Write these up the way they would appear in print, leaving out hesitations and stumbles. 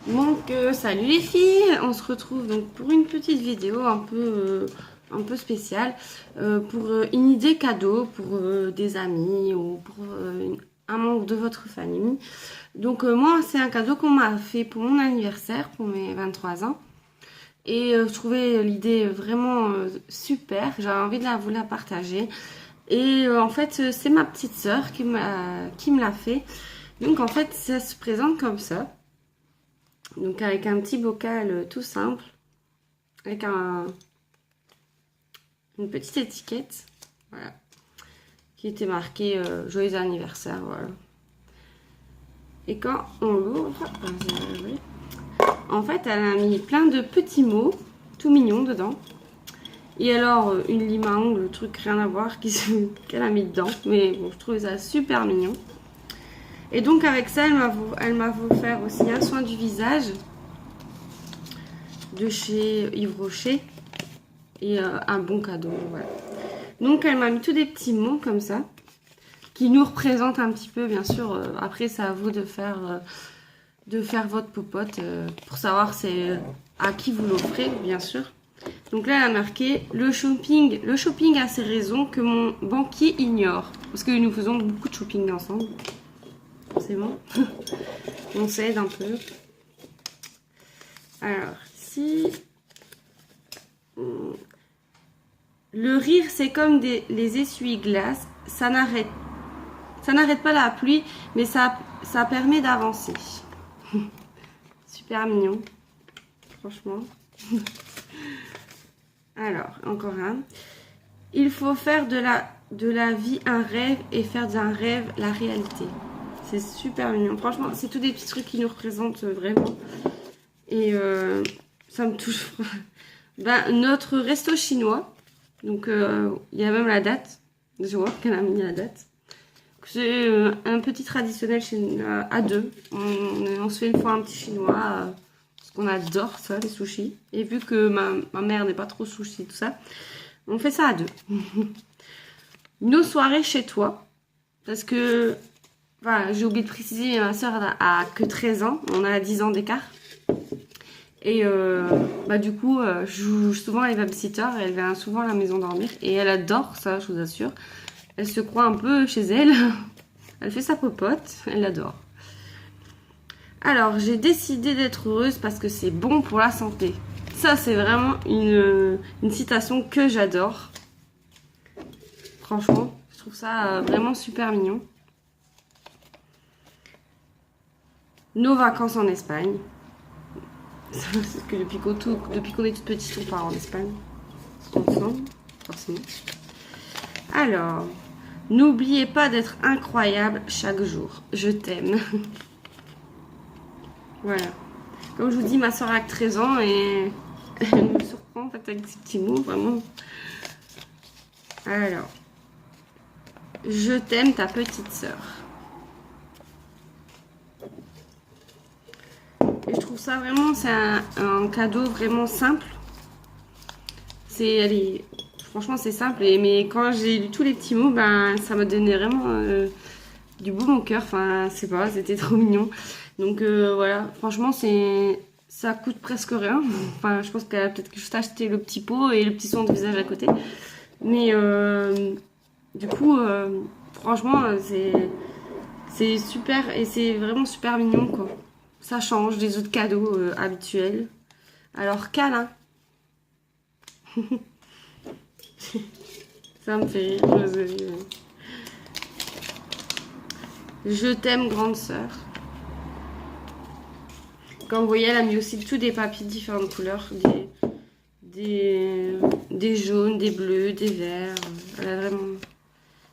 Donc salut les filles, on se retrouve donc pour une petite vidéo un peu spéciale pour une idée cadeau pour des amis ou pour un membre de votre famille. Donc moi c'est un cadeau qu'on m'a fait pour mon anniversaire, pour mes 23 ans. Et je trouvais l'idée vraiment super, j'avais envie de vous la partager. Et en fait c'est ma petite sœur qui me l'a fait. Donc en fait ça se présente comme ça. Donc avec un petit bocal tout simple, avec une petite étiquette, voilà, qui était marquée joyeux anniversaire, voilà. Et quand on l'ouvre, en fait elle a mis plein de petits mots, tout mignons dedans. Et alors une lime à ongles, le truc rien à voir, qu'elle a mis dedans, mais bon, je trouvais ça super mignon. Et donc avec ça, elle m'a offert aussi un soin du visage de chez Yves Rocher et un bon cadeau, voilà. Donc elle m'a mis tous des petits mots comme ça qui nous représentent un petit peu, bien sûr. Après c'est à vous de faire votre popote pour savoir c'est à qui vous l'offrez, bien sûr. Donc là elle a marqué le shopping a ses raisons que mon banquier ignore, parce que nous faisons beaucoup de shopping ensemble, forcément. On s'aide un peu. Alors si le rire, c'est comme les essuie-glaces, ça n'arrête pas la pluie, mais ça permet d'avancer. Super mignon, franchement. Alors, encore un. Il faut faire de la vie un rêve et faire d'un rêve la réalité. C'est super mignon. Franchement, c'est tous des petits trucs qui nous représentent vraiment. Et ça me touche. Ben, notre resto chinois. Donc, il y a même la date. Je vois qu'elle a mis la date. C'est un petit traditionnel à deux. On se fait une fois un petit chinois. Parce qu'on adore ça, les sushis. Et vu que ma mère n'est pas trop sushi, tout ça, on fait ça à deux. Nos soirées chez toi. Parce que, voilà, j'ai oublié de préciser, ma soeur a que 13 ans. On a 10 ans d'écart. Et bah du coup, je joue souvent à les babysitters, elle vient souvent à la maison dormir et elle adore ça, je vous assure. Elle se croit un peu chez elle, elle fait sa popote, elle l'adore. Alors, j'ai décidé d'être heureuse parce que c'est bon pour la santé. Ça, c'est vraiment une citation que j'adore. Franchement, je trouve ça vraiment super mignon. Nos vacances en Espagne. C'est que depuis qu'on est toute petite, on part en Espagne. Ensemble, forcément. Alors, n'oubliez pas d'être incroyable chaque jour. Je t'aime. Voilà. Comme je vous dis, ma soeur a 13 ans et elle me surprend en fait avec ces petits mots, vraiment. Alors, je t'aime, ta petite soeur. Et je trouve ça vraiment, c'est un cadeau vraiment simple. Franchement, c'est simple. Mais quand j'ai lu tous les petits mots, ben, ça m'a donné vraiment du beau au cœur. Enfin, c'est pas, c'était trop mignon. Donc voilà, franchement, ça coûte presque rien. Enfin, je pense qu'elle a peut-être juste acheté le petit pot et le petit soin de visage à côté. Mais du coup, franchement, c'est super et c'est vraiment super mignon, quoi. Ça change des autres cadeaux habituels. Alors, câlin. Ça me fait rire. Je t'aime, grande sœur. Comme vous voyez, elle a mis aussi tous des papiers de différentes couleurs. Des jaunes, des bleus, des verts. Elle a vraiment...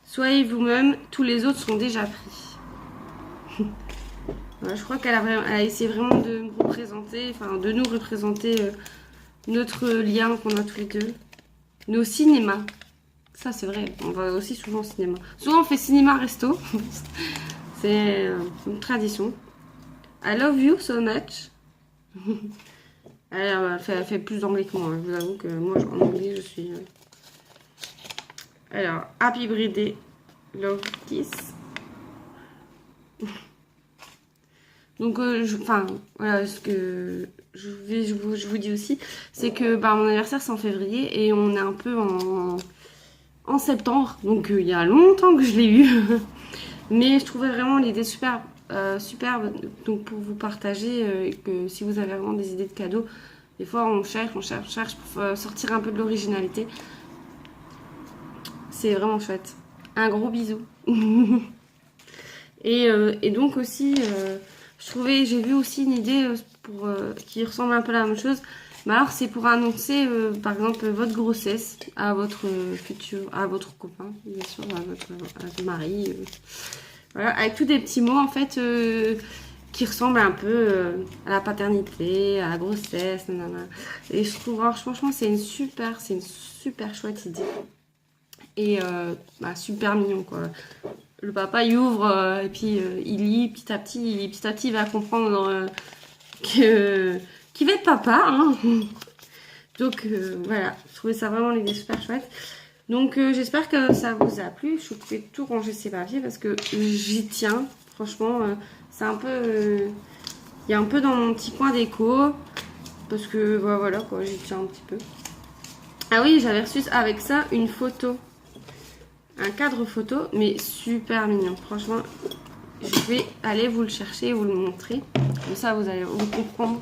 Soyez vous-même, tous les autres sont déjà pris. Voilà, je crois qu'elle a essayé vraiment de me représenter, enfin de nous représenter notre lien qu'on a tous les deux. Nos cinémas. Ça, c'est vrai. On va aussi souvent au cinéma. Souvent, on fait cinéma-resto. C'est une tradition. I love you so much. Elle fait plus d'anglais que moi. Je vous avoue que moi, en anglais, je suis... Alors, happy birthday. Love kiss. Donc, enfin, voilà, ce que je vous dis aussi, c'est que bah, mon anniversaire c'est en février et on est un peu en septembre. Donc, il y a longtemps que je l'ai eu. Mais je trouvais vraiment l'idée superbe. Donc, pour vous partager, que si vous avez vraiment des idées de cadeaux, des fois on cherche pour sortir un peu de l'originalité. C'est vraiment chouette. Un gros bisou. Et donc aussi, j'ai vu aussi une idée qui ressemble un peu à la même chose. Mais alors c'est pour annoncer, par exemple, votre grossesse à votre à votre copain, bien sûr, à votre mari. Voilà, avec tous des petits mots en fait qui ressemblent un peu à la paternité, à la grossesse, nanana. Et je trouve, alors, franchement, c'est une super chouette idée. Et bah, super mignon quoi. Le papa il ouvre et puis il lit petit à petit il va comprendre qu'il va être papa hein. Donc voilà, je trouvais ça vraiment l'idée super chouette. Donc j'espère que ça vous a plu. Je vais tout ranger ces papiers parce que j'y tiens. Franchement, c'est un peu il y a un peu dans mon petit coin déco parce que voilà quoi, j'y tiens un petit peu. Ah oui, j'avais reçu avec ça une photo. Un cadre photo, mais super mignon. Franchement, je vais aller vous le chercher et vous le montrer. Comme ça, vous allez vous comprendre